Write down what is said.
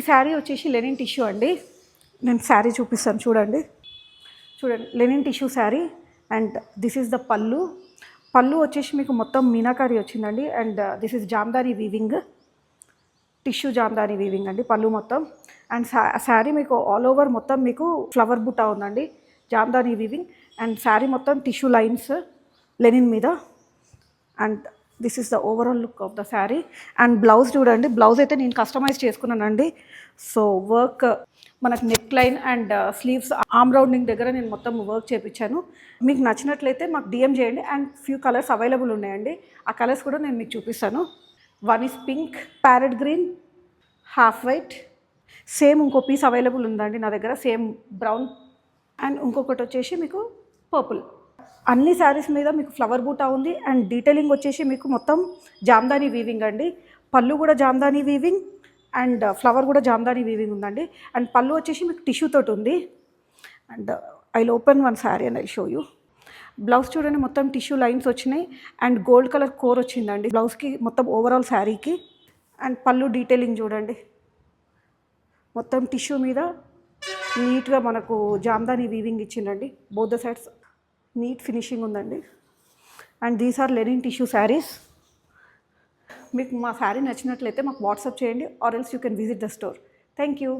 శారీ వచ్చేసి linen tissue అండి. నేను శారీ చూపిస్తాను చూడండి. Linen tissue sari and this is the పళ్ళు. పళ్ళు వచ్చేసి మీకు మొత్తం మీనాకారి వచ్చిందండి. And this is Jamdani weaving, tissue Jamdani weaving అండి పళ్ళు మొత్తం. అండ్ శారీ మీకు ఆల్ ఓవర్ మొత్తం మీకు ఫ్లవర్ బుట్ట ఉందండి, జామ్దాని వీవింగ్. అండ్ శారీ మొత్తం టిష్యూ లైన్స్ లెనిన్ మీద. And this is the overall look of the sari. And blouse చూడండి, బ్లౌజ్ అయితే నేను కస్టమైజ్ చేసుకున్నానండి. సో వర్క్ మనకు neck line and sleeves arm rounding దగ్గర నేను మొత్తం వర్క్ చేయించాను. మీకు నచ్చినట్లయితే మాకు డిఎం చేయండి. అండ్ ఫ్యూ కలర్స్ అవైలబుల్ ఉన్నాయండి, ఆ కలర్స్ కూడా నేను మీకు చూపిస్తాను. One is pink, parrot green, half white. Same ఇంకో పీస్ అవైలబుల్ ఉందండి నా దగ్గర, సేమ్ బ్రౌన్. అండ్ ఇంకొకటి వచ్చేసి మీకు పర్పుల్. అన్ని శారీస్ మీద మీకు ఫ్లవర్ బూటా ఉంది. అండ్ డీటెయిలింగ్ వచ్చేసి మీకు మొత్తం జామ్దాని వీవింగ్ అండి. పళ్ళు కూడా జామ్దాని వీవింగ్ అండ్ ఫ్లవర్ కూడా జామ్దాని వీవింగ్ ఉందండి. అండ్ పళ్ళు వచ్చేసి మీకు టిష్యూ తోటి ఉంది. And I open one sari and I show you. Blouse చూడండి, మొత్తం టిష్యూ లైన్స్ వచ్చినాయి అండ్ గోల్డ్ కలర్ కోర్ వచ్చిందండి బ్లౌజ్కి మొత్తం ఓవరాల్ శారీకి. అండ్ పళ్ళు డీటెయిలింగ్ చూడండి, మొత్తం టిష్యూ మీద నీట్గా మనకు జామ్దాని వీవింగ్ ఇచ్చిందండి. Both the sides neat finishing ఉందండి. And these are linen tissue saris. మీకు మా శారీ నచ్చినట్లయితే మాకు వాట్సాప్ చేయండి, or else you can visit the store. Thank you.